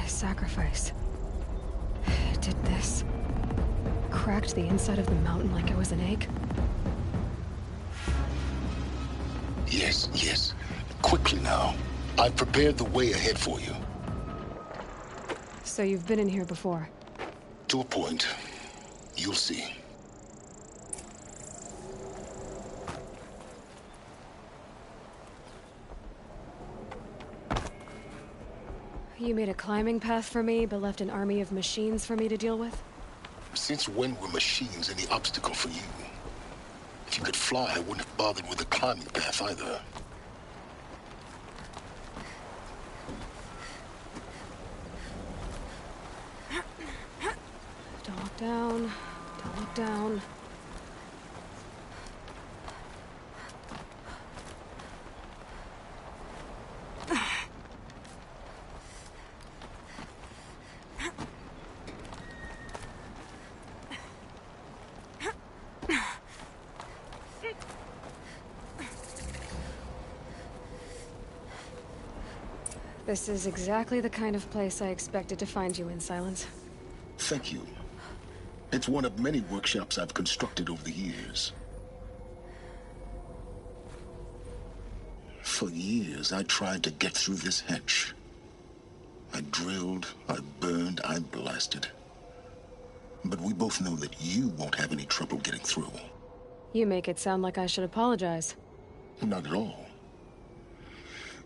Sacrifice. It did this. Cracked the inside of the mountain like it was an egg. Yes, yes. Quickly now. I've prepared the way ahead for you. So you've been in here before? To a point. You'll see. You made a climbing path for me, but left an army of machines for me to deal with? Since when were machines any obstacle for you? If you could fly, I wouldn't have bothered with a climbing path either. Don't look down. Don't look down. This is exactly the kind of place I expected to find you in, Silence. Thank you. It's one of many workshops I've constructed over the years. For years, I tried to get through this hatch. I drilled, I burned, I blasted. But we both know that you won't have any trouble getting through. You make it sound like I should apologize. Not at all.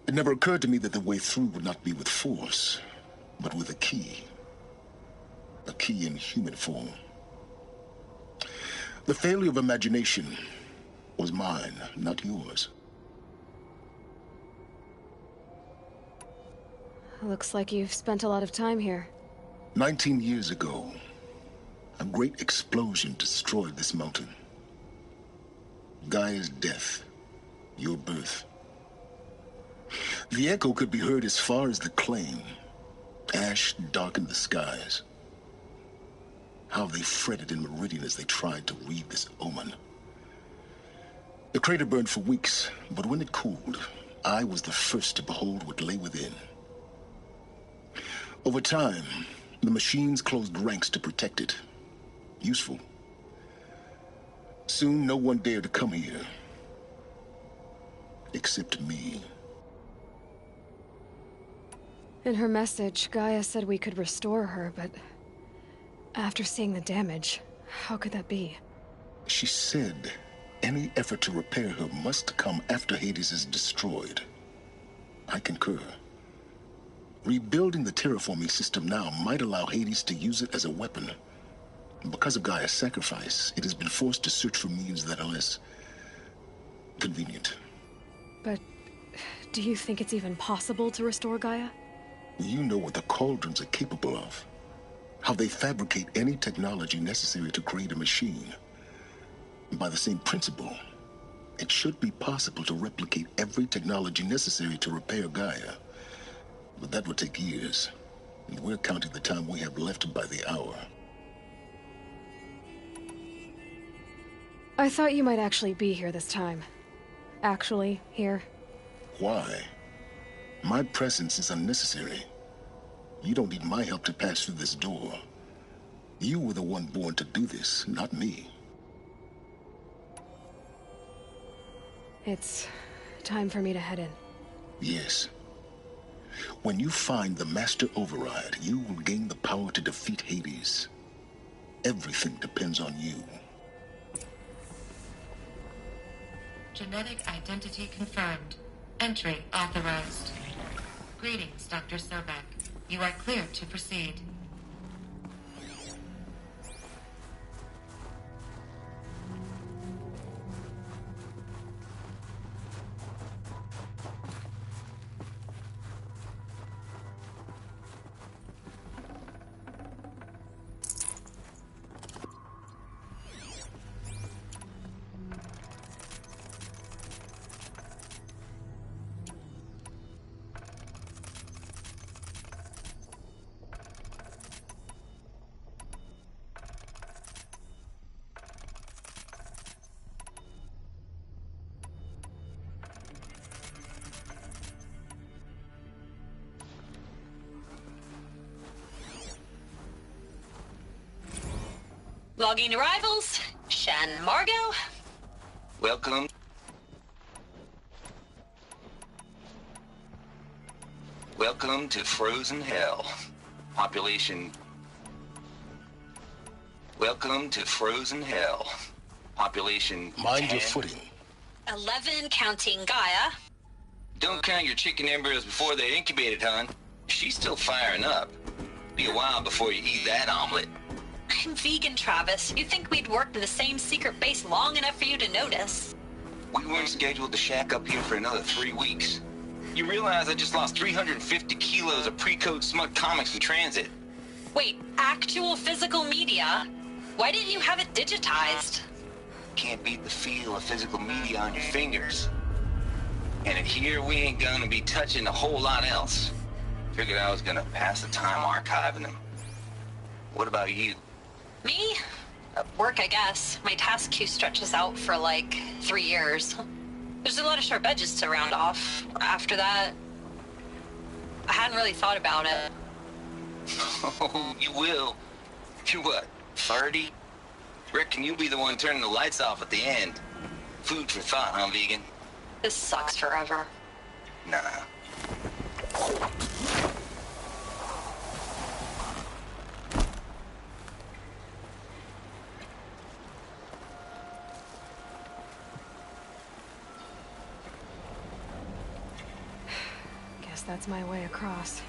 It never occurred to me that the way through would not be with force, but with a key. A key in human form. The failure of imagination was mine, not yours. Looks like you've spent a lot of time here. 19 years ago, a great explosion destroyed this mountain. Gaia's death, your birth. The echo could be heard as far as the claim. Ash darkened the skies. How they fretted in Meridian as they tried to read this omen. The crater burned for weeks, but when it cooled, I was the first to behold what lay within. Over time, the machines closed ranks to protect it. Useful. Soon, no one dared to come here. Except me. In her message, Gaia said we could restore her, but after seeing the damage, how could that be? She said any effort to repair her must come after Hades is destroyed. I concur. Rebuilding the terraforming system now might allow Hades to use it as a weapon. Because of Gaia's sacrifice, it has been forced to search for means that are less convenient. But do you think it's even possible to restore Gaia? You know what the Cauldrons are capable of. How they fabricate any technology necessary to create a machine. By the same principle, it should be possible to replicate every technology necessary to repair Gaia. But that would take years. And we're counting the time we have left by the hour. I thought you might actually be here this time. Actually, here. Why? My presence is unnecessary. You don't need my help to pass through this door. You were the one born to do this, not me. It's time for me to head in. Yes. When you find the Master Override, you will gain the power to defeat Hades. Everything depends on you. Genetic identity confirmed. Entry authorized. Greetings, Dr. Sobek. You are cleared to proceed. Logging arrivals. Shen Margot. Welcome. Welcome to Frozen Hell. Population. Welcome to Frozen Hell. Population. Mind 10. your footing. 11 counting Gaia. Don't count your chicken embryos before they're incubated, hon. She's still firing up. Be a while before you eat that omelet. I'm vegan, Travis. You'd think we'd worked in the same secret base long enough for you to notice. We weren't scheduled to shack up here for another 3 weeks. You realize I just lost 350 kilos of pre-code smut comics in transit. Wait, actual physical media? Why didn't you have it digitized? Can't beat the feel of physical media on your fingers. And in here, we ain't gonna be touching a whole lot else. Figured I was gonna pass the time archiving them. What about you? Me? Work, I guess. My task queue stretches out for like 3 years. There's a lot of sharp edges to round off. After that, I hadn't really thought about it. Oh, you will. You're what, 30? Reckon you'll be the one turning the lights off at the end. Food for thought, huh, vegan? This sucks forever. Nah. Guess that's my way across.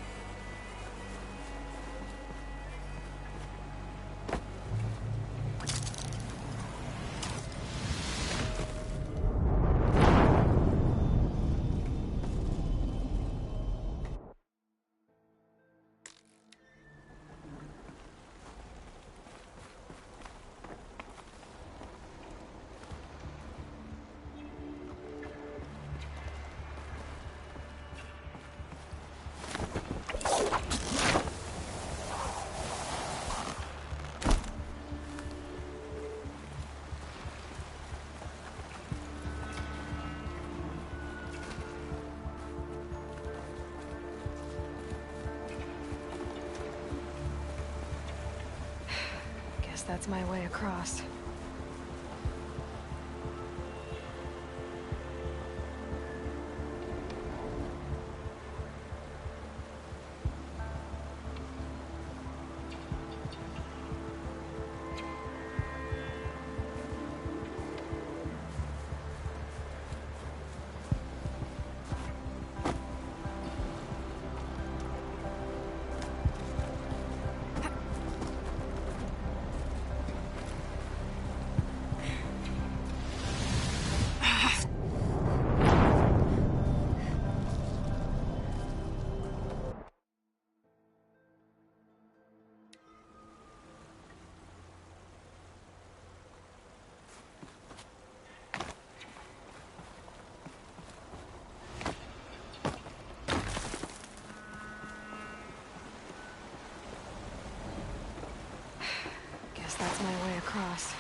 Guess that's my way across. Guess that's my way across.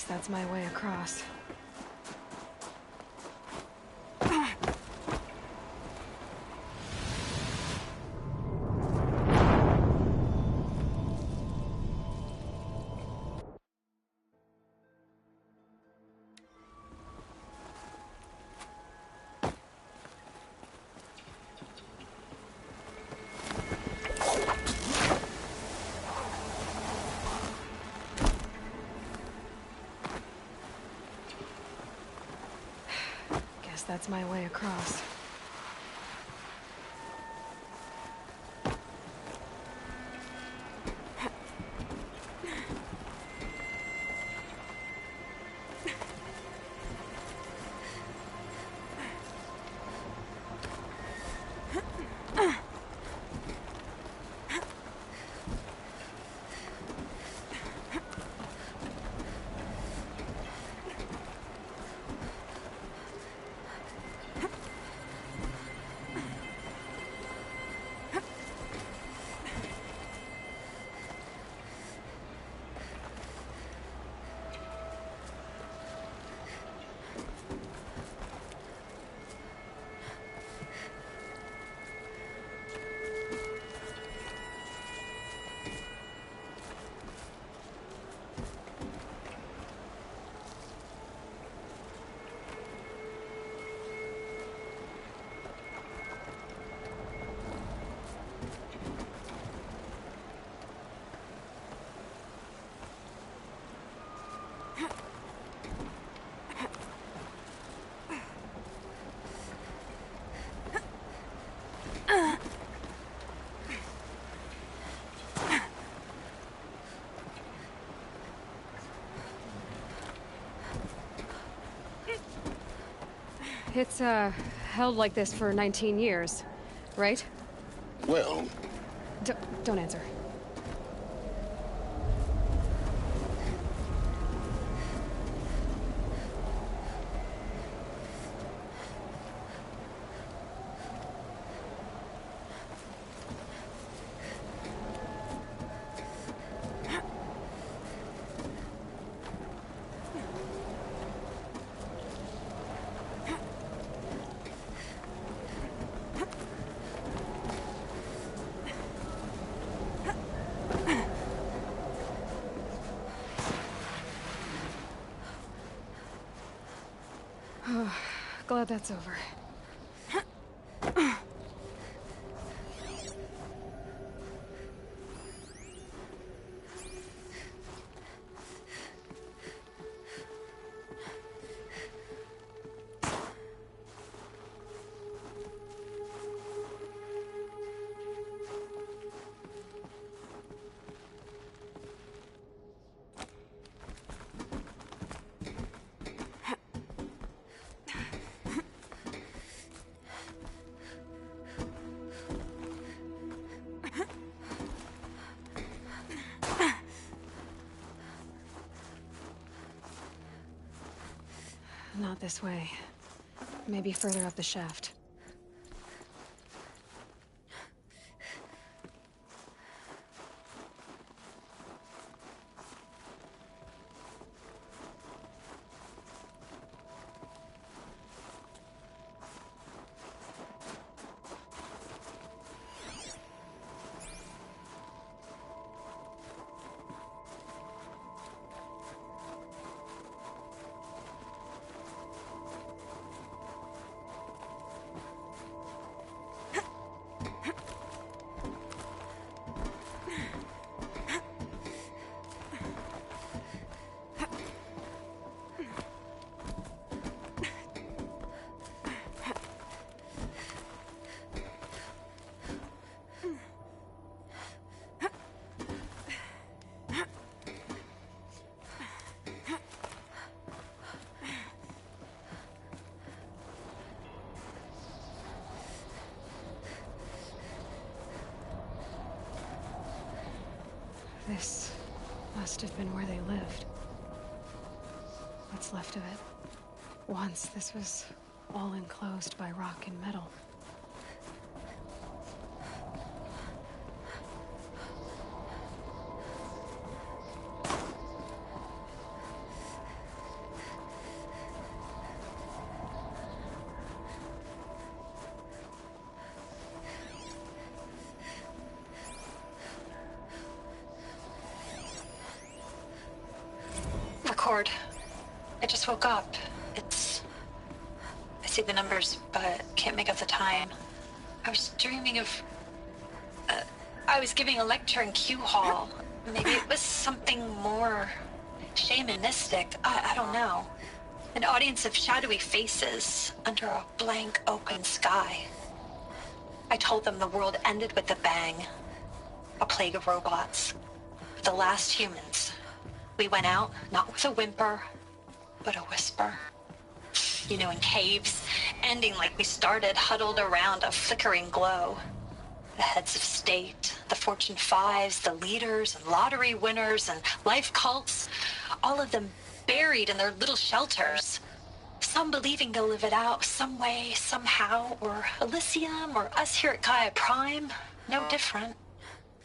Guess that's my way across. Guess that's my way across. It's, held like this for 19 years, right? Well, Don't answer. Glad that's over. Not this way. Maybe further up the shaft. This must have been where they lived. What's left of it. Once, this was all enclosed by rock and metal. Discord. I just woke up. I see the numbers, but can't make out the time. I was dreaming of... I was giving a lecture in Q Hall. Maybe it was something more shamanistic. I don't know. An audience of shadowy faces under a blank open sky. I told them the world ended with a bang. A plague of robots. The last humans. We went out, not with a whimper, but a whisper. You know, in caves, ending like we started, huddled around a flickering glow. The heads of state, the Fortune 5s, the leaders and lottery winners and life cults, all of them buried in their little shelters. Some believing they'll live it out some way, somehow, or Elysium, or us here at Gaia Prime, no different.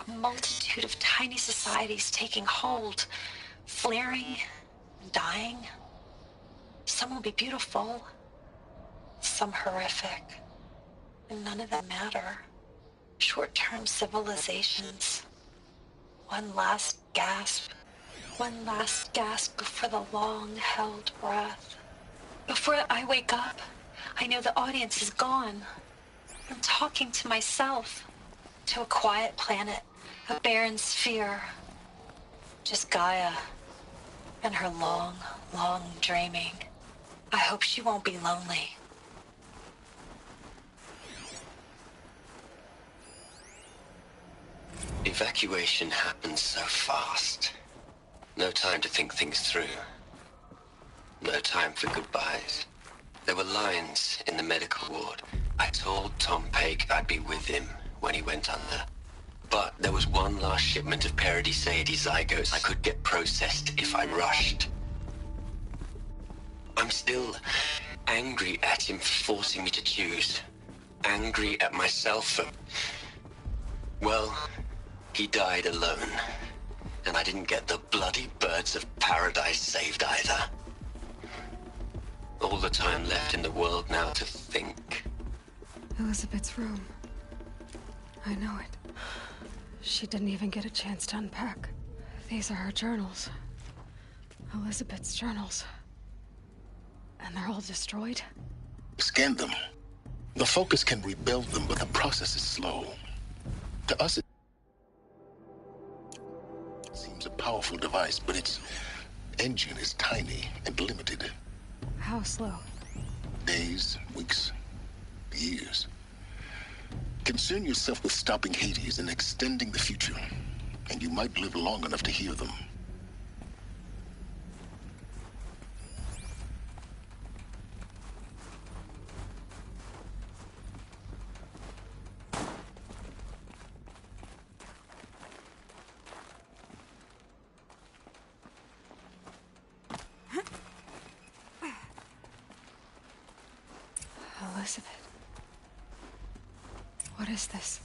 A multitude of tiny societies taking hold, flaring, and dying. Some will be beautiful, some horrific, and none of them matter. Short-term civilizations. One last gasp before the long-held breath. Before I wake up, I know the audience is gone. I'm talking to myself, to a quiet planet, a barren sphere. Just Gaia and her long, long dreaming. I hope she won't be lonely. Evacuation happened so fast. No time to think things through. No time for goodbyes. There were lines in the medical ward. I told Tom Paik I'd be with him when he went under. But there was one last shipment of Paradis-Seidi zygotes I could get processed if I rushed. I'm still angry at him for forcing me to choose. Angry at myself for... Well, he died alone. And I didn't get the bloody birds of paradise saved either. All the time left in the world now to think. Elizabeth's room. I know it. She didn't even get a chance to unpack. These are her journals. Elizabeth's journals. And they're all destroyed? Scan them. The Focus can rebuild them, but the process is slow. To us, it seems a powerful device, but its engine is tiny and limited. How slow? Days, weeks, years. Concern yourself with stopping Hades and extending the future, and you might live long enough to hear them. Elizabeth. What is this?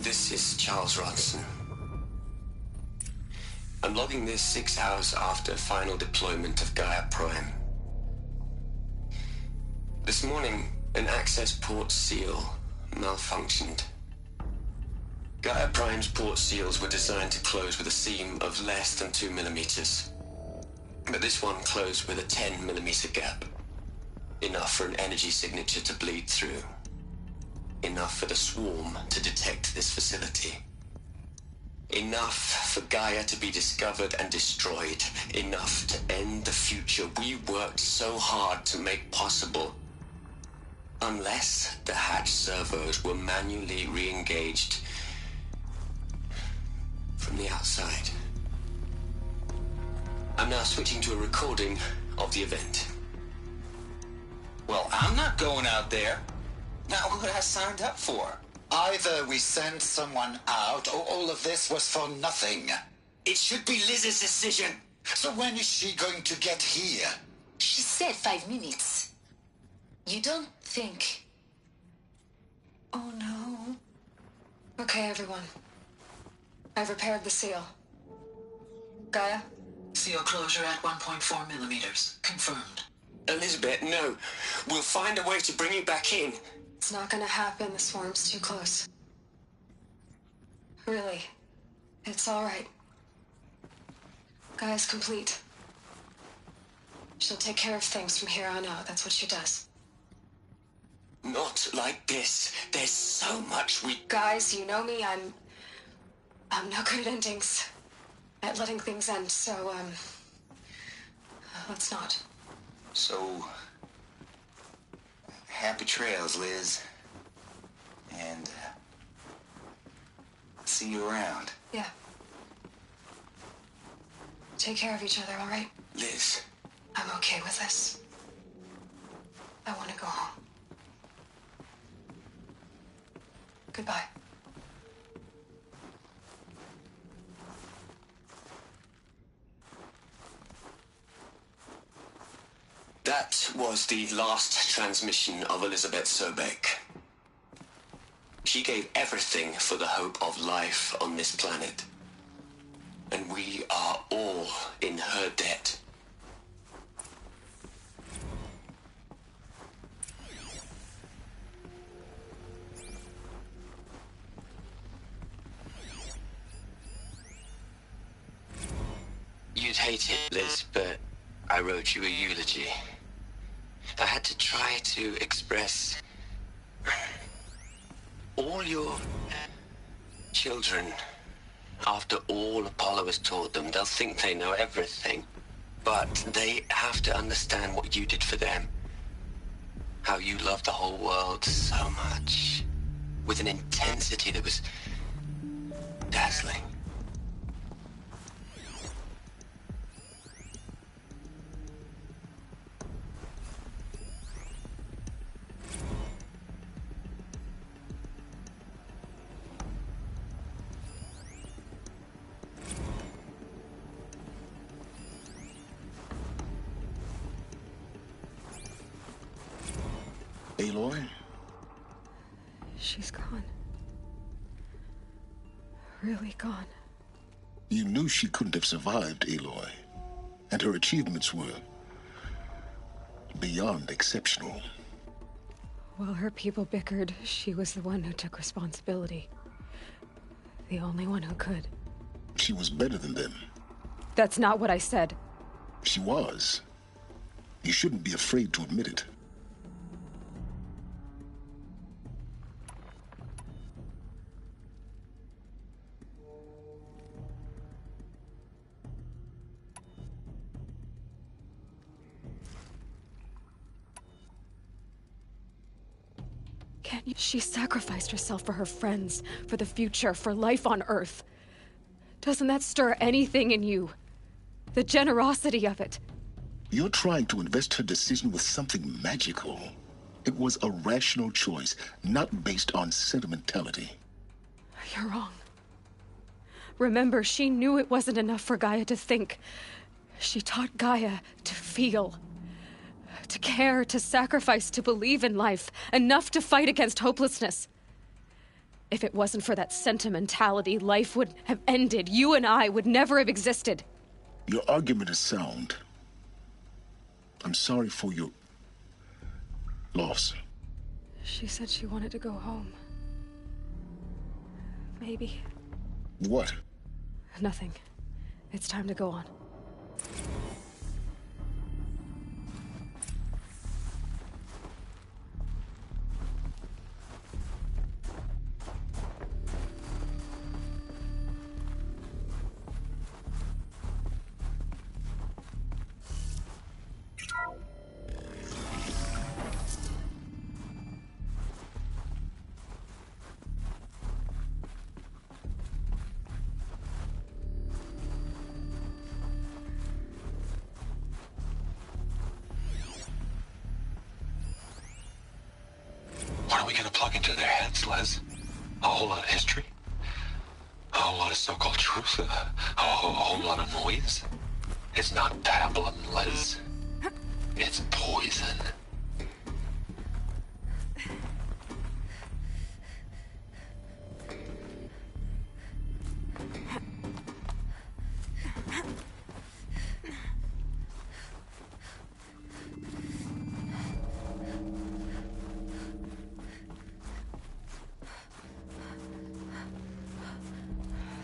This is Charles Ronson. I'm logging this 6 hours after final deployment of Gaia Prime. This morning, an access port seal malfunctioned. Gaia Prime's port seals were designed to close with a seam of less than 2 millimeters. But this one closed with a 10 millimeter gap. Enough for an energy signature to bleed through. Enough for the swarm to detect this facility. Enough for Gaia to be discovered and destroyed. Enough to end the future we worked so hard to make possible. Unless the hatch servos were manually re-engaged from the outside. I'm now switching to a recording of the event. Well, I'm not going out there. Not what I signed up for. Either we send someone out, or all of this was for nothing. It should be Liz's decision. So when is she going to get here? She said 5 minutes. You don't think... Oh no. Okay, everyone. I've repaired the seal. Gaia? Seal closure at 1.4 millimeters. Confirmed. Elizabeth, no. We'll find a way to bring you back in. It's not gonna happen. The swarm's too close. Really. It's all right. Gaia's complete. She'll take care of things from here on out. That's what she does. Not like this. There's so much we... Guys, you know me. I'm no good at endings. At letting things end, so, let's not. So, happy trails, Liz. And see you around. Yeah. Take care of each other, all right? Liz. I'm okay with this. I want to go home. Goodbye. That was the last transmission of Elizabeth Sobek. She gave everything for the hope of life on this planet. And we are all in her debt. You'd hate it, Liz, but I wrote you a eulogy. I had to try to express all your children. After all Apollo has taught them, they'll think they know everything. But they have to understand what you did for them. How you loved the whole world so much. With an intensity that was dazzling. Aloy? She's gone. Really gone. You knew she couldn't have survived, Aloy. And her achievements were beyond exceptional. While her people bickered, she was the one who took responsibility. The only one who could. She was better than them. That's not what I said. She was. You shouldn't be afraid to admit it. Can't you? She sacrificed herself for her friends, for the future, for life on Earth. Doesn't that stir anything in you? The generosity of it. You're trying to invest her decision with something magical. It was a rational choice, not based on sentimentality. You're wrong. Remember, she knew it wasn't enough for Gaia to think. She taught Gaia to feel. To care, to sacrifice, to believe in life. Enough to fight against hopelessness. If it wasn't for that sentimentality, life would have ended. You and I would never have existed. Your argument is sound. I'm sorry for your loss. She said she wanted to go home. Maybe. What? Nothing. It's time to go on. What are we gonna plug into their heads, Les? A whole lot of history? A whole lot of so-called truth? A whole lot of noise? It's not pablum, Les. It's poison.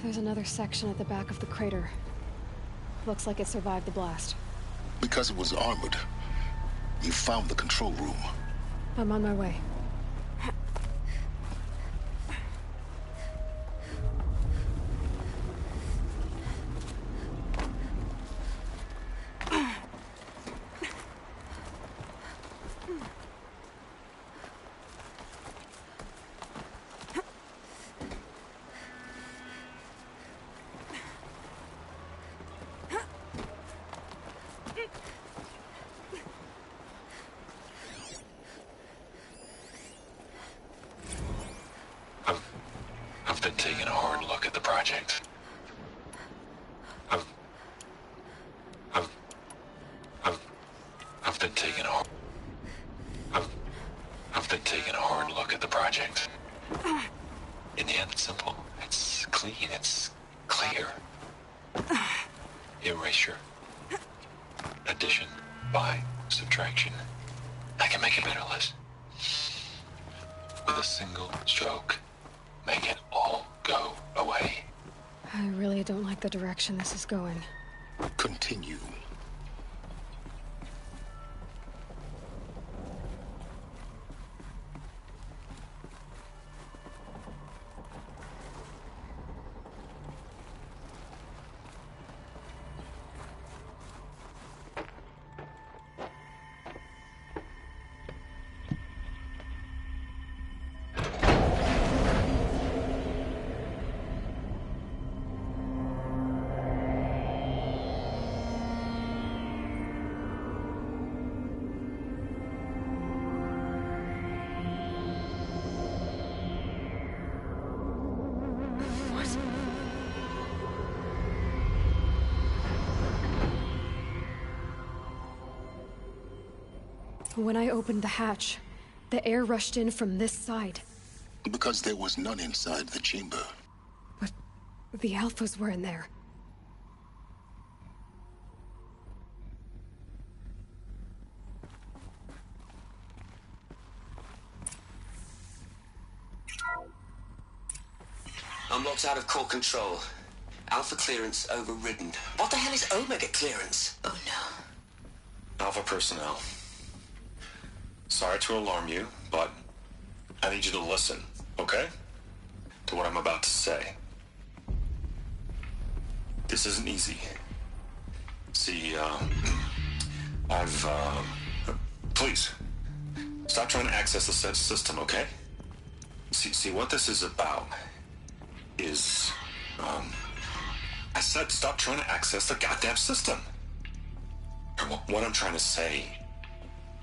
There's another section at the back of the crater. Looks like it survived the blast. Because it was armored, you found the control room. I'm on my way. I've been taking a hard look at the project. I've been taking a hard look at the project. In the end, it's simple. It's clean. It's clear. Erasure. Addition. By subtraction. I can make it better, Liz. With a single stroke. Make it all go away. I really don't like the direction this is going. Continue. When I opened the hatch, the air rushed in from this side. Because there was none inside the chamber. But the Alphas were in there. I'm locked out of core control. Alpha clearance overridden. What the hell is Omega clearance? Oh no. Alpha personnel. Sorry to alarm you, but I need you to listen, okay? To what I'm about to say. This isn't easy. See, please, stop trying to access the system, okay? See, what this is about is, I said stop trying to access the goddamn system. What I'm trying to say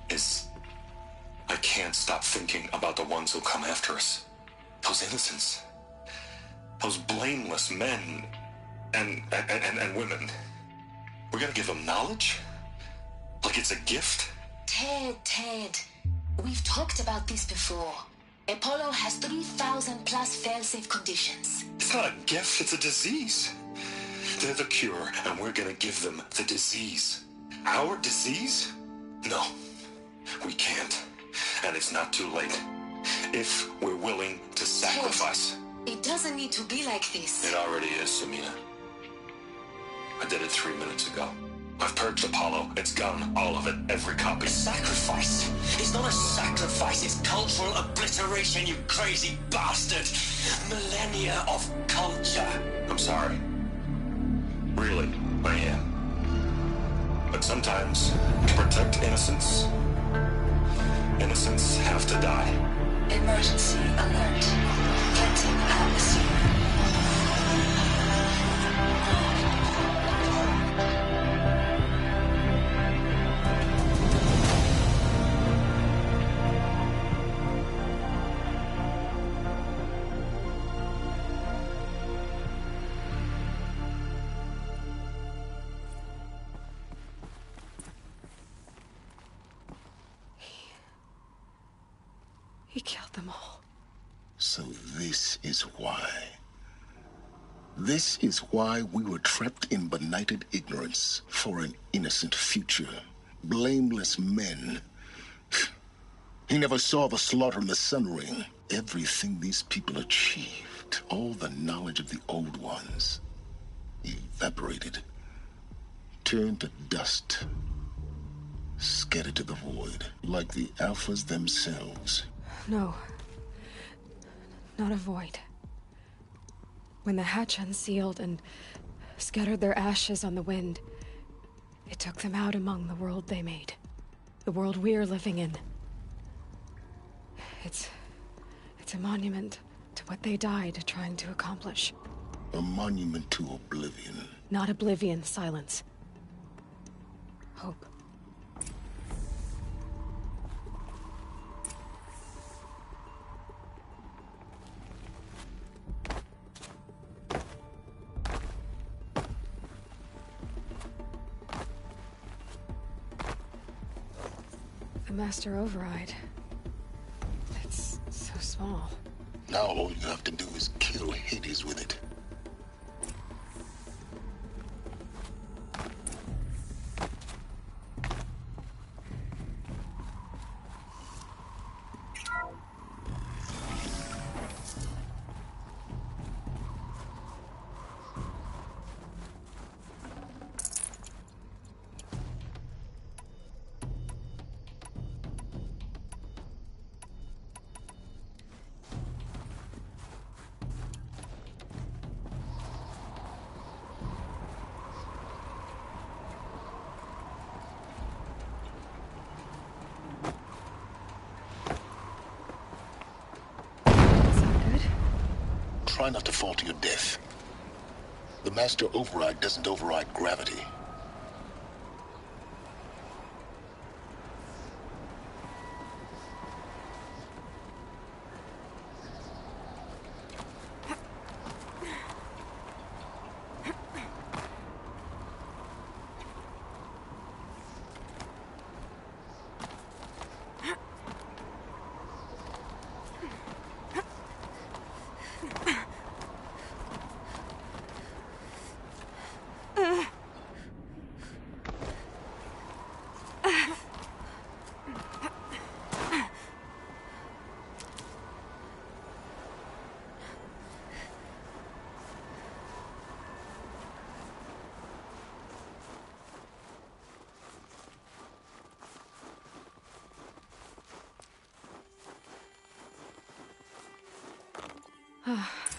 is, I can't stop thinking about the ones who come after us. Those innocents. Those blameless men and women. We're gonna give them knowledge? Like it's a gift? Ted. We've talked about this before. Apollo has 3,000 plus fail-safe conditions. It's not a gift, it's a disease. They're the cure, and we're gonna give them the disease. Our disease? No, we can't. And it's not too late. If we're willing to sacrifice. Ted, it doesn't need to be like this. It already is, Samina. I did it 3 minutes ago. I've purged Apollo. It's gone. All of it. Every copy. A sacrifice? It's not a sacrifice. It's cultural obliteration, you crazy bastard. Millennia of culture. I'm sorry. Really, I am. But sometimes, to protect innocence, innocents have to die. Emergency alert. Captain Alice. He killed them all. So this is why. This is why we were trapped in benighted ignorance for an innocent future. Blameless men. He never saw the slaughter in the Sun Ring. Everything these people achieved, all the knowledge of the Old Ones, evaporated, turned to dust, scattered to the void, like the Alphas themselves. No. Not a void. When the hatch unsealed and scattered their ashes on the wind, it took them out among the world they made. The world we're living in. It's a monument to what they died trying to accomplish. A monument to oblivion. Not oblivion, Silence. Hope. The Master Override. It's so small. Now all you have to do is kill Hades with it. Try not to fall to your death. The Master Override doesn't override gravity.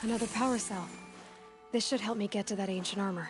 Another power cell. This should help me get to that ancient armor.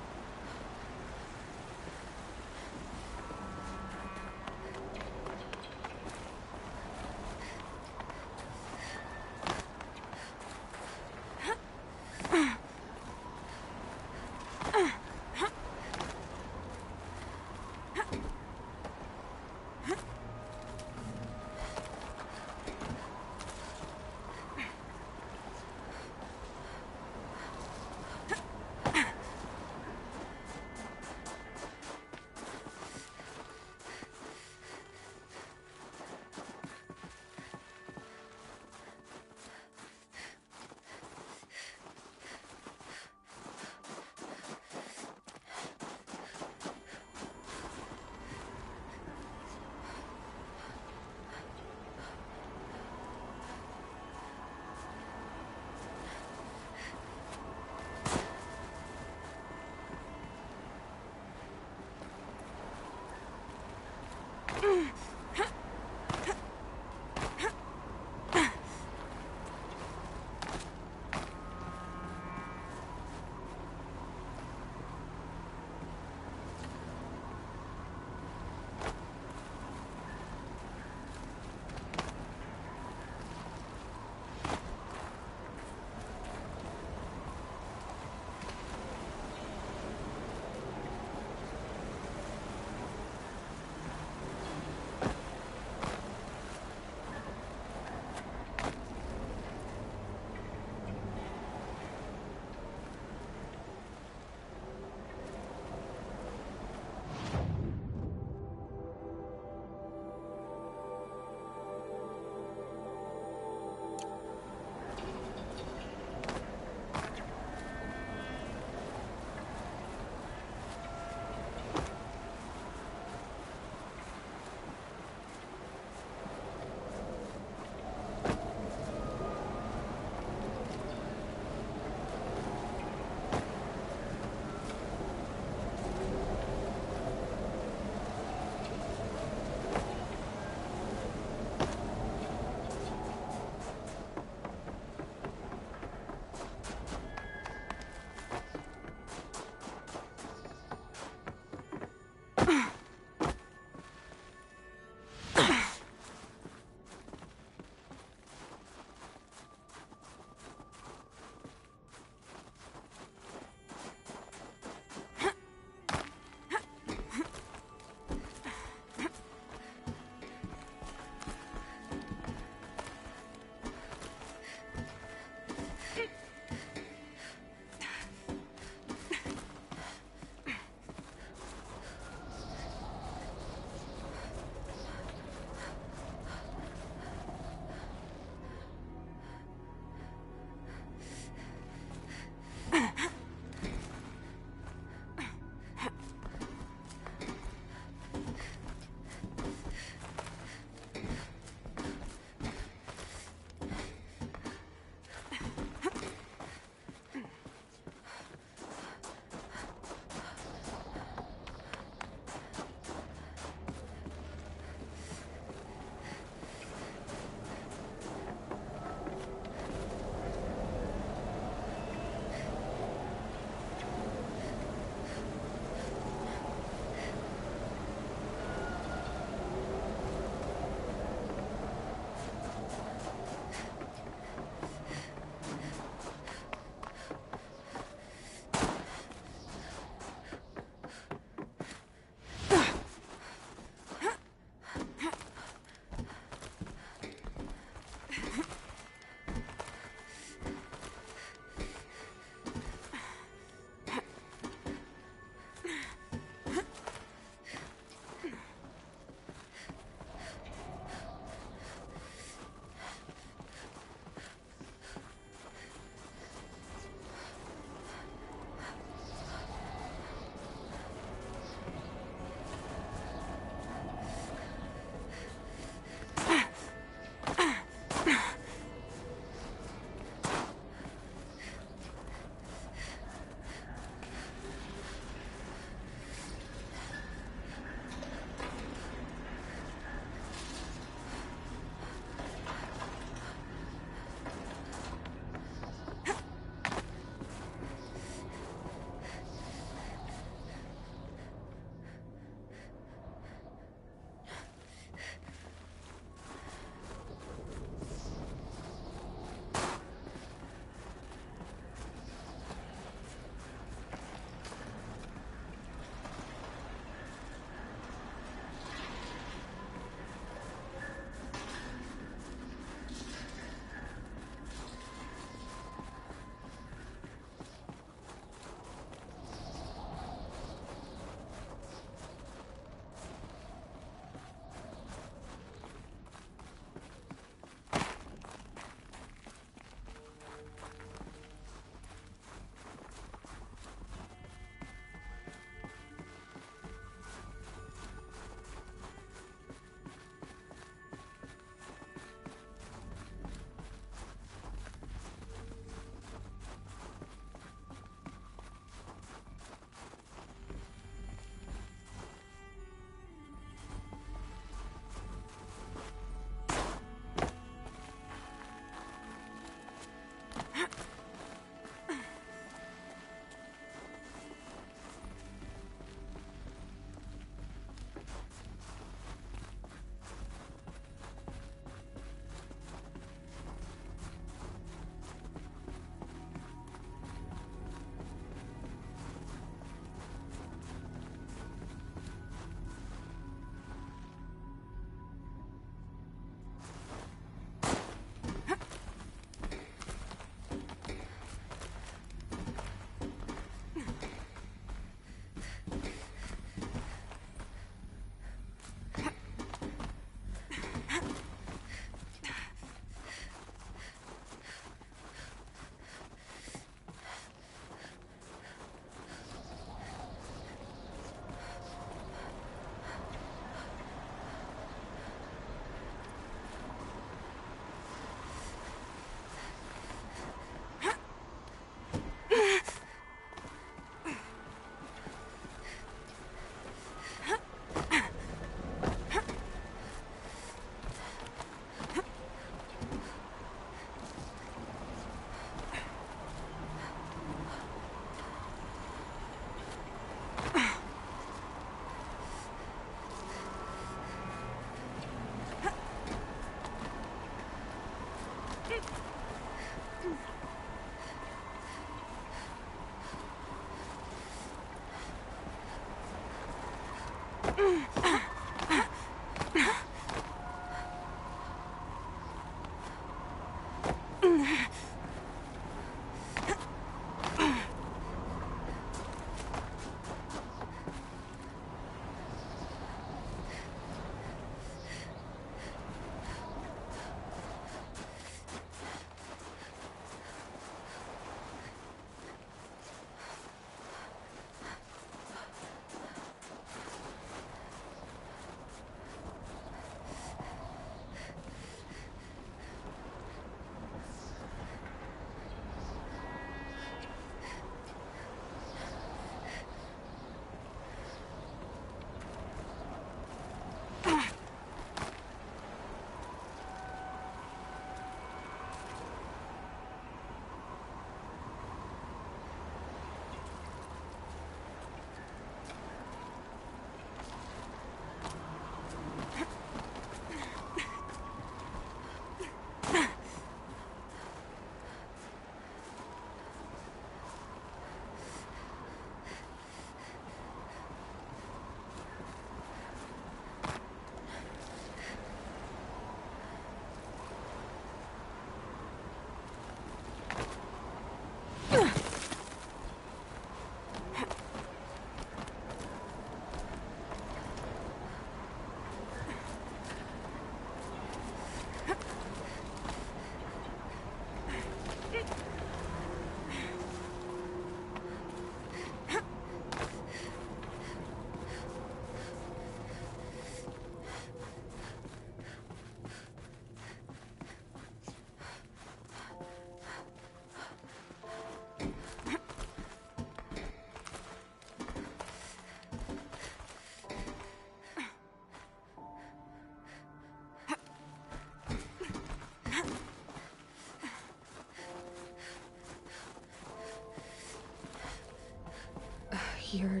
You're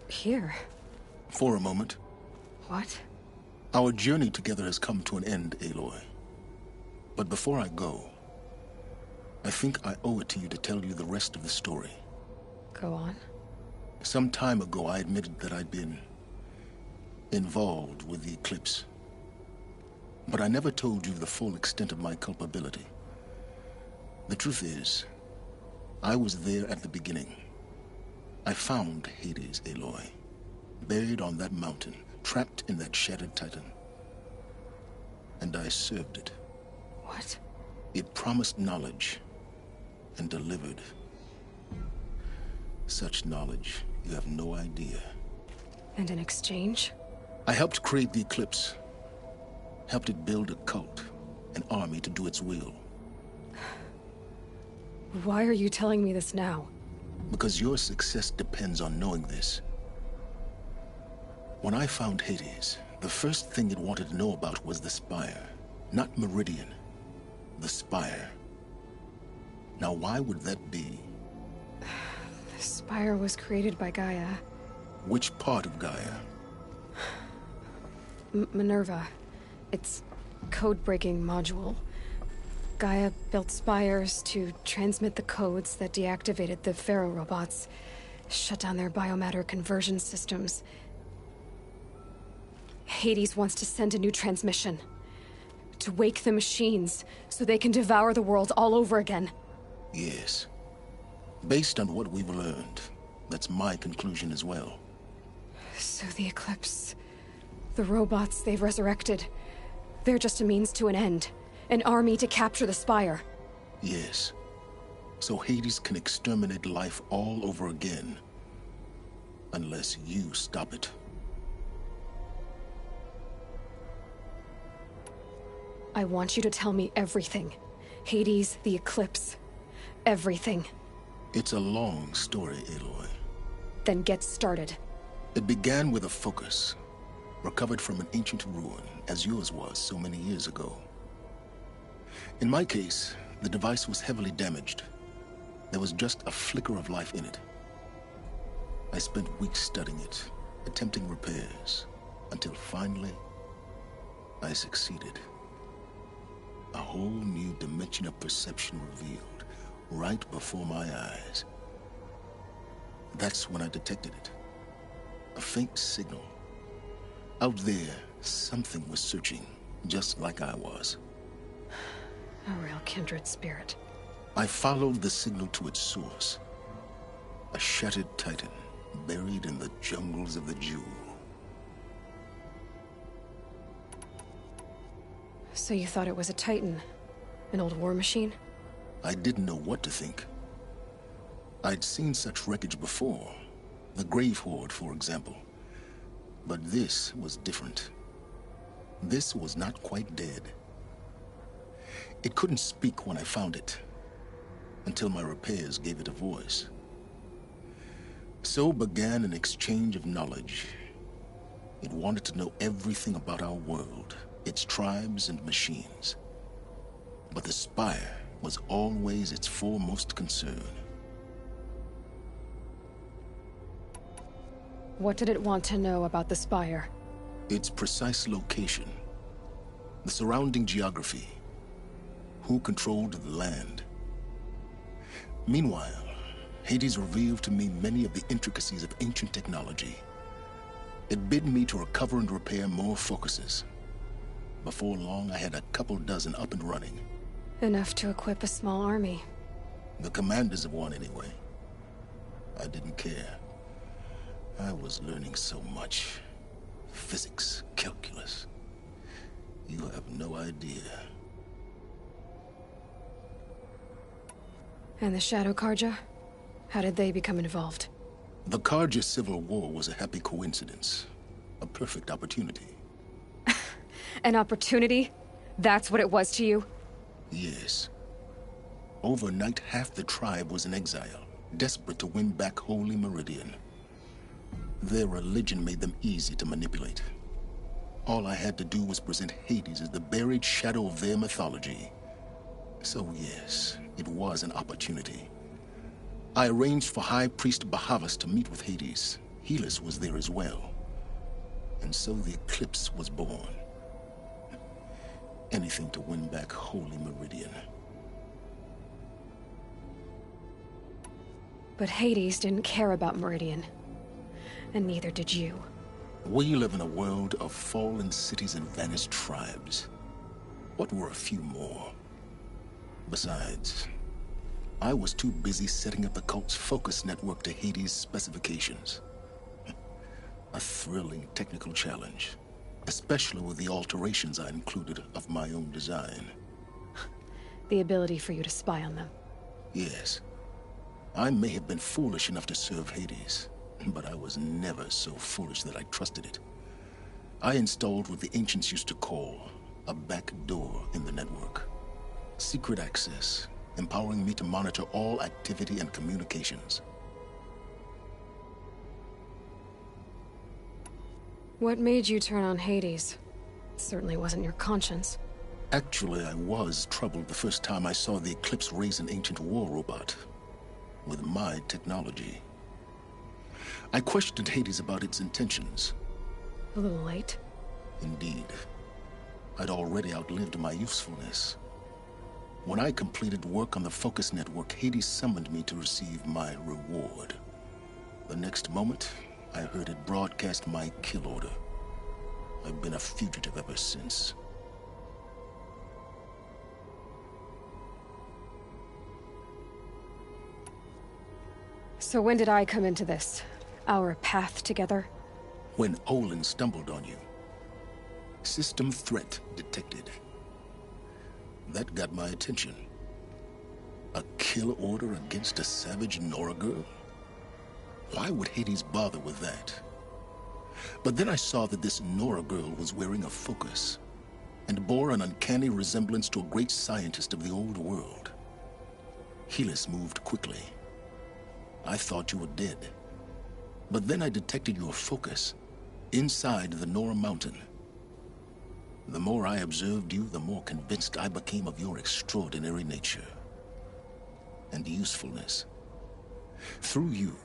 here. For a moment. What? Our journey together has come to an end, Aloy. But before I go, I think I owe it to you to tell you the rest of the story. Go on. Some time ago, I admitted that I'd been involved with the Eclipse. But I never told you the full extent of my culpability. The truth is, I was there at the beginning. I found Hades, Aloy, buried on that mountain, trapped in that shattered titan. And I served it. What? It promised knowledge and delivered. Such knowledge, you have no idea. And in exchange? I helped create the Eclipse. Helped it build a cult, an army to do its will. Why are you telling me this now? Because your success depends on knowing this. When I found Hades, the first thing it wanted to know about was the Spire. Not Meridian. The Spire. Now, why would that be? The Spire was created by Gaia. Which part of Gaia? Minerva. Its code-breaking module. Gaia built spires to transmit the codes that deactivated the Pharaoh robots, shut down their biomatter conversion systems. Hades wants to send a new transmission. To wake the machines, so they can devour the world all over again. Yes. Based on what we've learned, that's my conclusion as well. So the Eclipse... the robots they've resurrected... they're just a means to an end. An army to capture the Spire. Yes. So Hades can exterminate life all over again. Unless you stop it. I want you to tell me everything. Hades, the Eclipse. Everything. It's a long story, Aloy. Then get started. It began with a focus, recovered from an ancient ruin, as yours was so many years ago. In my case, the device was heavily damaged. There was just a flicker of life in it. I spent weeks studying it, attempting repairs, until finally, I succeeded. A whole new dimension of perception revealed, right before my eyes. That's when I detected it. A faint signal, Out there, something was searching, just like I was. A real kindred spirit. I followed the signal to its source. A shattered titan, buried in the jungles of the Jewel. So you thought it was a Titan? An old war machine? I didn't know what to think. I'd seen such wreckage before. The Grave Horde, for example. But this was different. This was not quite dead. It couldn't speak when I found it, until my repairs gave it a voice. So began an exchange of knowledge. It wanted to know everything about our world, its tribes and machines. But the Spire was always its foremost concern. What did it want to know about the Spire? Its precise location, the surrounding geography, who controlled the land. Meanwhile, Hades revealed to me many of the intricacies of ancient technology. It bid me to recover and repair more focuses. Before long, I had a couple dozen up and running. Enough to equip a small army. The commanders of one, anyway. I didn't care. I was learning so much. Physics, calculus. You have no idea. And the Shadow Carja? How did they become involved? The Carja Civil War was a happy coincidence. A perfect opportunity. An opportunity? That's what it was to you? Yes. Overnight, half the tribe was in exile, desperate to win back Holy Meridian. Their religion made them easy to manipulate. All I had to do was present Hades as the buried shadow of their mythology. So yes, it was an opportunity. I arranged for High Priest Bahavas to meet with Hades. Helis was there as well. And so the Eclipse was born. Anything to win back Holy Meridian. But Hades didn't care about Meridian. And neither did you. We live in a world of fallen cities and vanished tribes. What were a few more? Besides, I was too busy setting up the cult's focus network to Hades' specifications. A thrilling technical challenge, especially with the alterations I included of my own design. The ability for you to spy on them. Yes. I may have been foolish enough to serve Hades, but I was never so foolish that I trusted it. I installed what the ancients used to call a back door in the network. Secret access, empowering me to monitor all activity and communications. What made you turn on Hades? It certainly wasn't your conscience. Actually, I was troubled the first time I saw the Eclipse raise an ancient war robot with my technology. I questioned Hades about its intentions. A little late. Indeed. I'd already outlived my usefulness. When I completed work on the Focus Network, Hades summoned me to receive my reward. The next moment, I heard it broadcast my kill order. I've been a fugitive ever since. So when did I come into this? Our path together? When Olin stumbled on you. System threat detected. That got my attention. A kill order against a savage Nora girl? Why would Hades bother with that? But then I saw that this Nora girl was wearing a focus, and bore an uncanny resemblance to a great scientist of the old world. Helis moved quickly. I thought you were dead. But then I detected your focus, inside the Nora Mountain. The more I observed you, the more convinced I became of your extraordinary nature and usefulness. Through you,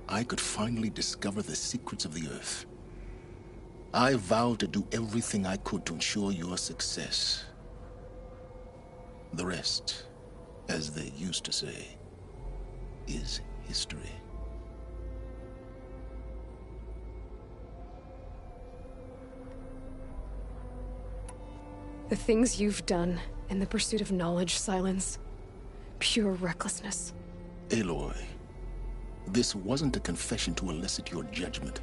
I could finally discover the secrets of the Earth. I vowed to do everything I could to ensure your success. The rest, as they used to say, is history. 'Cause The things you've done in the pursuit of knowledge, Silence. Pure recklessness. Aloy, this wasn't a confession to elicit your judgment.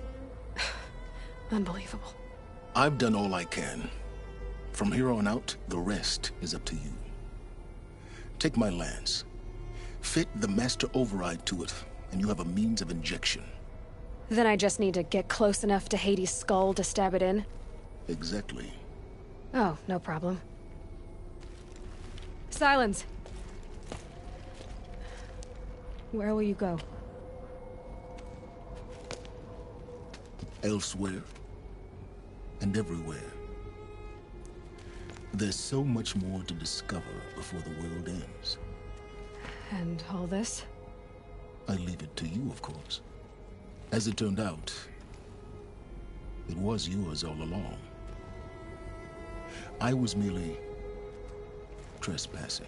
Unbelievable. I've done all I can. From here on out, the rest is up to you. Take my lance. Fit the master override to it, and you have a means of injection. Then I just need to get close enough to Hades' skull to stab it in? Exactly. Oh, no problem. Silence! Where will you go? Elsewhere. And everywhere. There's so much more to discover before the world ends. And all this? I leave it to you, of course. As it turned out, it was yours all along. I was merely trespassing.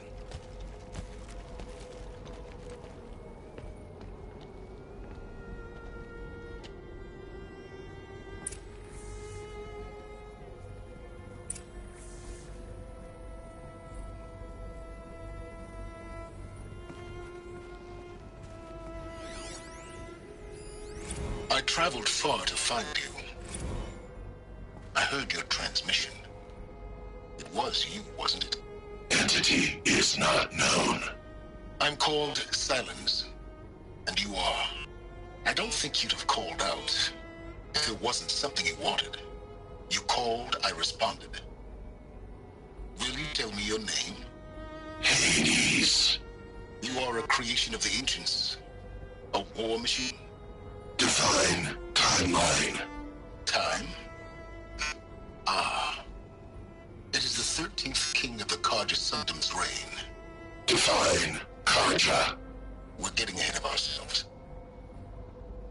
I traveled far to find you. I heard your transmission. It was you, wasn't it? Entity is not known. I'm called Silence, and you are. I don't think you'd have called out if it wasn't something you wanted. You called, I responded. Will you tell me your name? Hades. You are a creation of the Ancients. A war machine? Define timeline. Time? Ah. It is the 13th king of the Carja Sundom's reign. Define Carja. We're getting ahead of ourselves.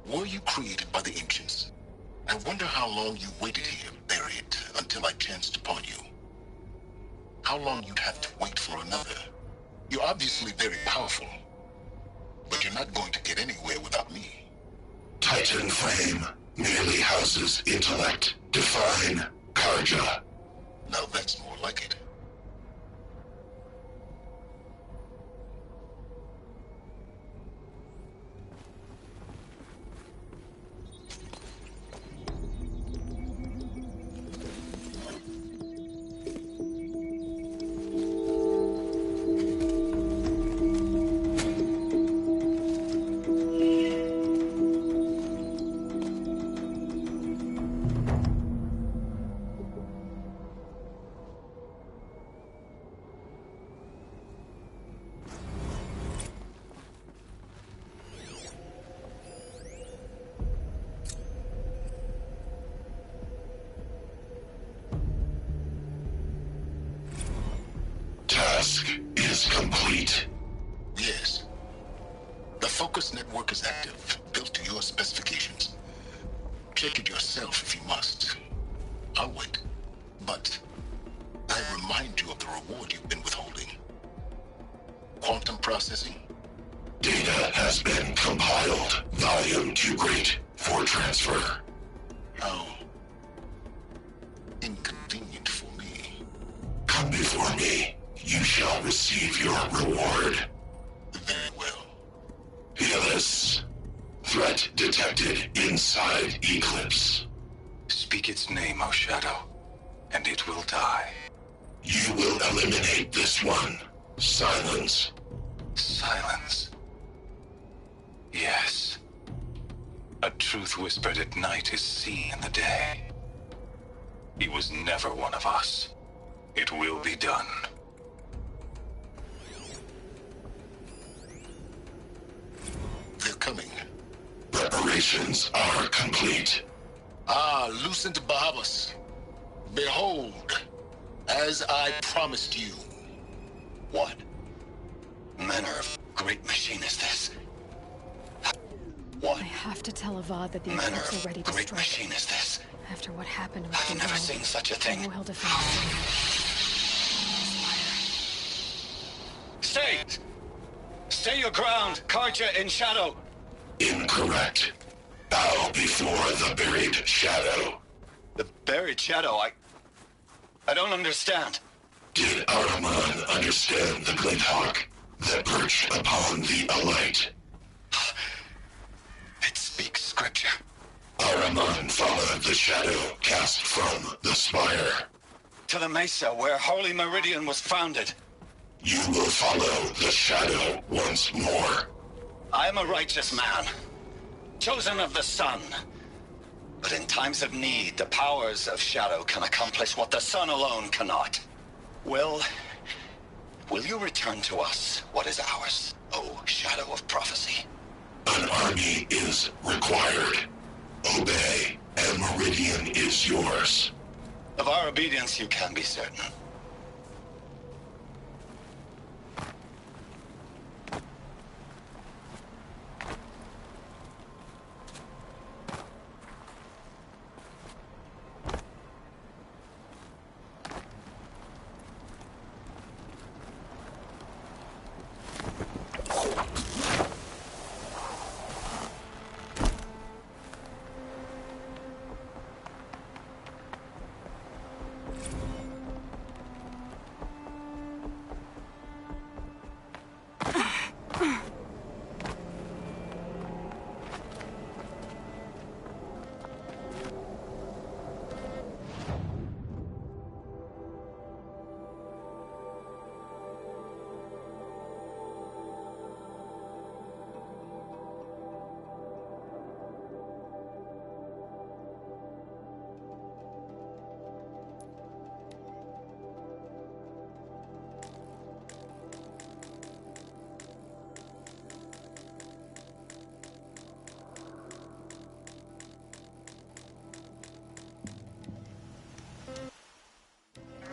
Were you created by the Ancients? I wonder how long you waited here, buried, until I chanced upon you. How long you'd have to wait for another. You're obviously very powerful, but you're not going to get anywhere without me. Titan Flame merely houses intellect. Define Carja. Now that's more like it. Task is complete. Yes. The Focus network is active, built to your specifications. Check it yourself if you must. I'll wait. But I remind you of the reward you've been withholding. Quantum processing? Data has been compiled. Volume too great for transfer. How inconvenient for me. Come before me. You shall receive your reward. Very well. Helis. Threat detected inside Eclipse. Speak its name, O Shadow, and it will die. You will eliminate this one. Silence. Silence. Yes. A truth whispered at night is seen in the day. He was never one of us. It will be done. They're coming. Preparations are complete. Ah, Lucent Bahavas. Behold, as I promised you. What manner of great machine is this? What I have to tell Avad that the manner Eclipse of are ready to great strike. machine is this? After what happened with I've the never world, seen such a I thing. know he'll defend us. Stay! Stay your ground, Carja in shadow! Incorrect. Bow before the buried shadow. The buried shadow, I don't understand. Did Araman understand the Glint Hawk that perched upon the Alight? It speaks scripture. Araman followed the shadow cast from the spire. To the mesa where Holy Meridian was founded. You will follow the shadow once more. I am a righteous man, chosen of the sun. But in times of need, the powers of shadow can accomplish what the sun alone cannot. Will you return to us what is ours, O Shadow of Prophecy? An army is required. Obey, and Meridian is yours. Of our obedience you can be certain.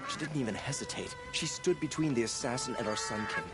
She didn't even hesitate. She stood between the assassin and our Sun King.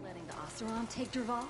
Letting the Oseram take Dervahl?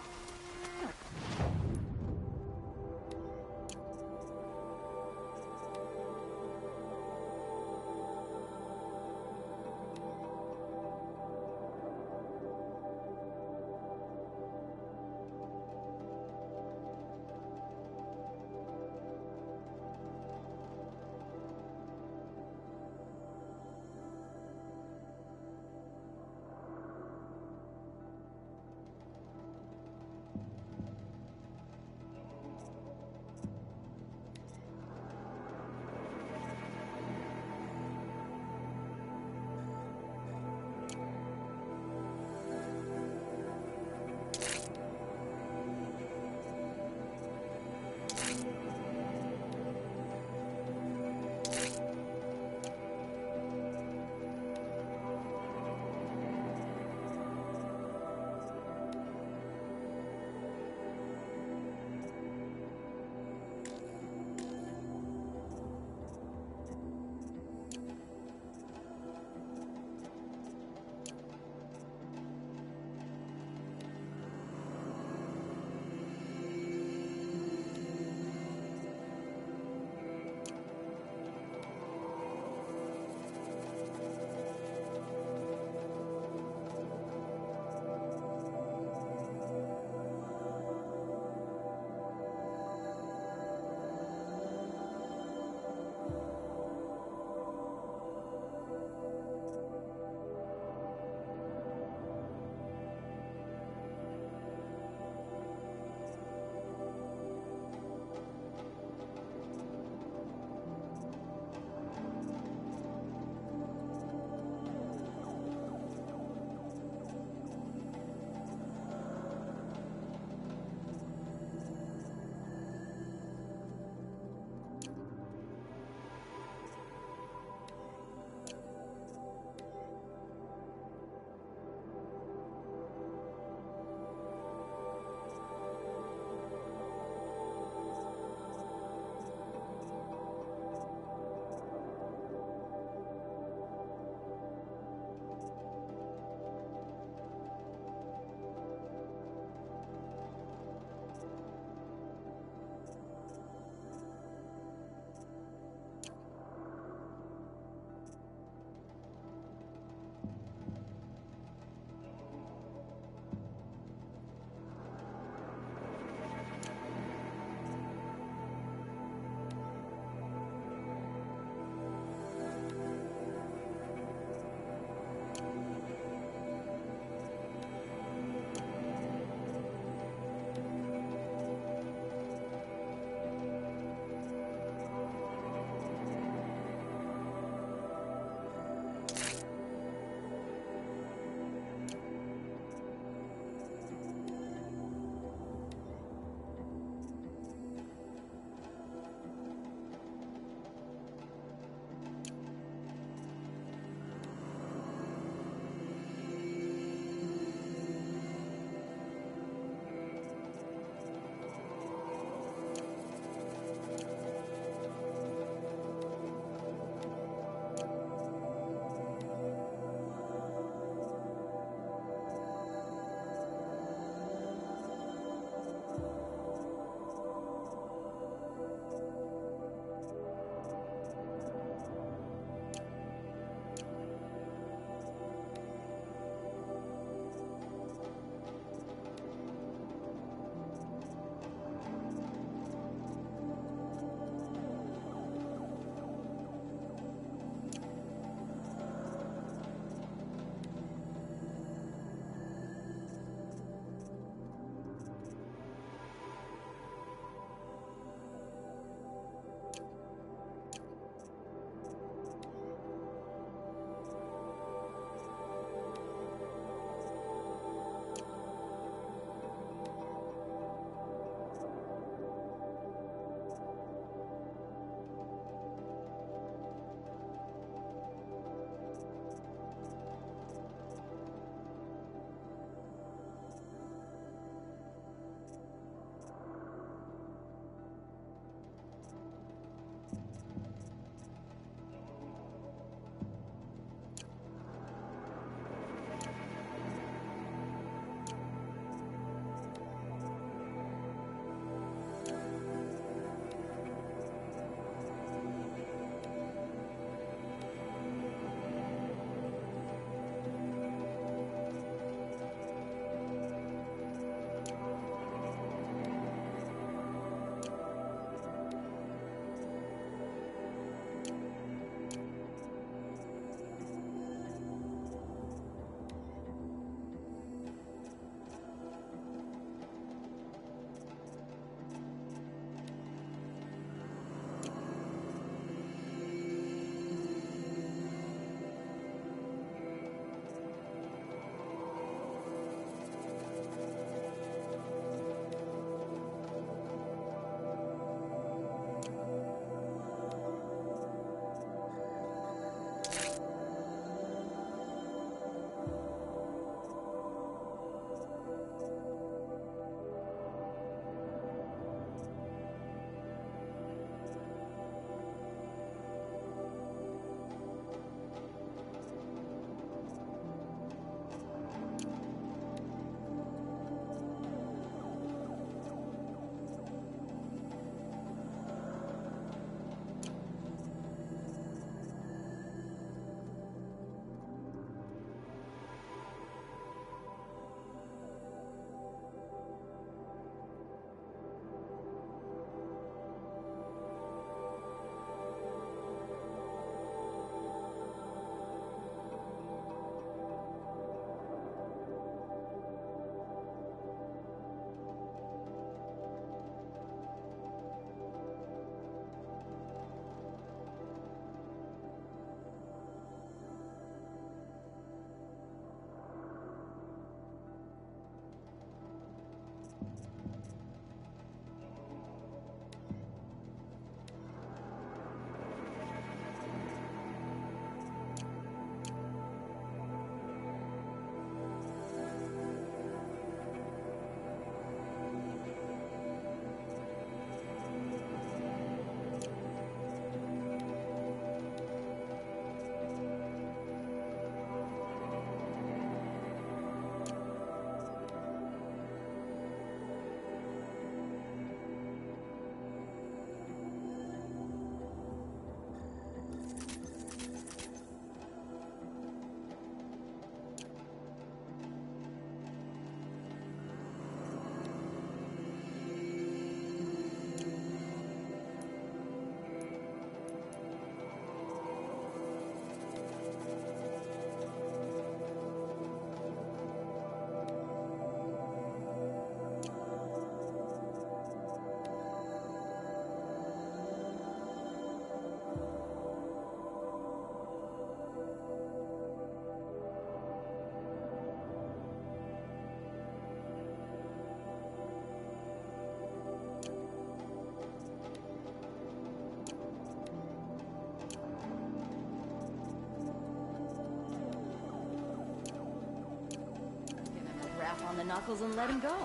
the knuckles and let him go.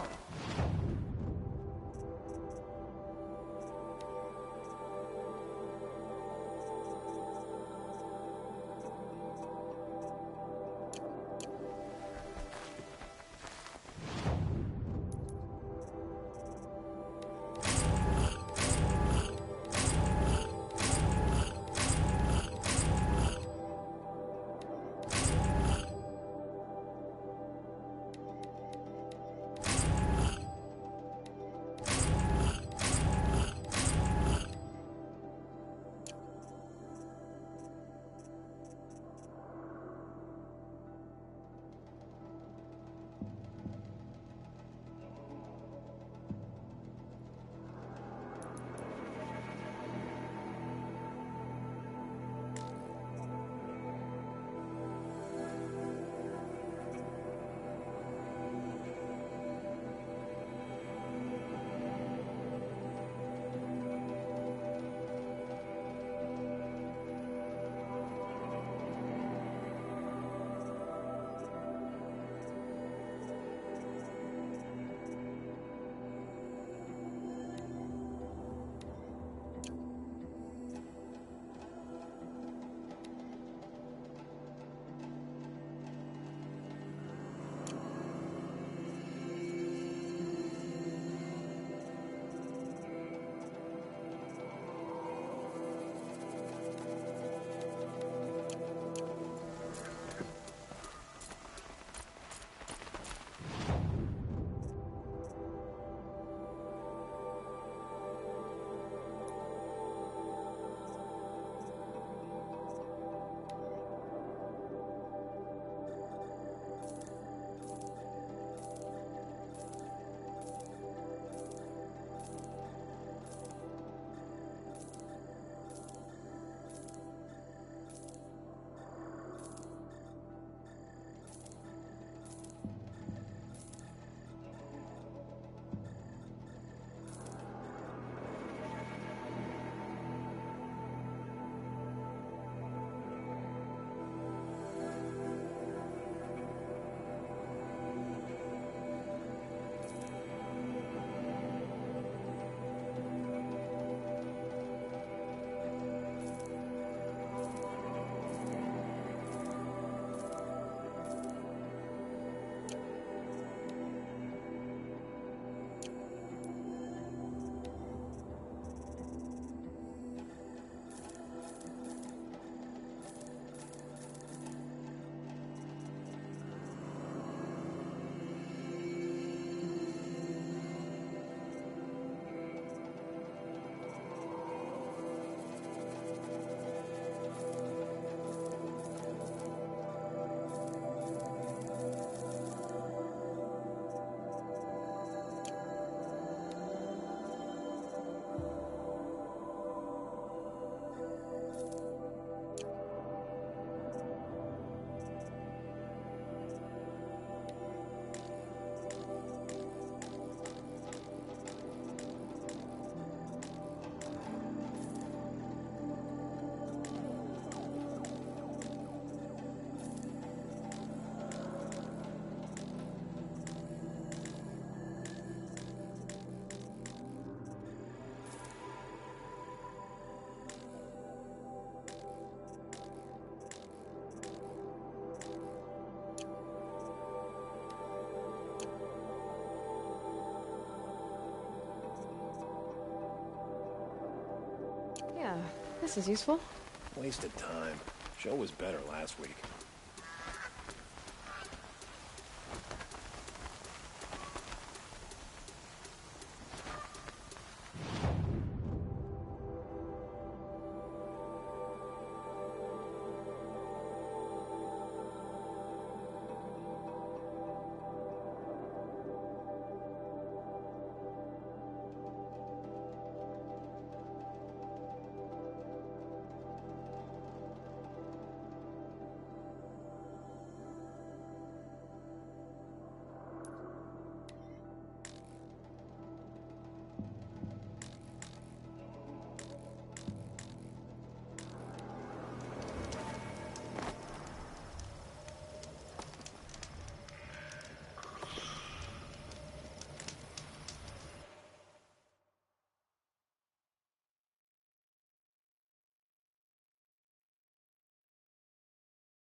Yeah, this is useful. Wasted time. Show was better last week.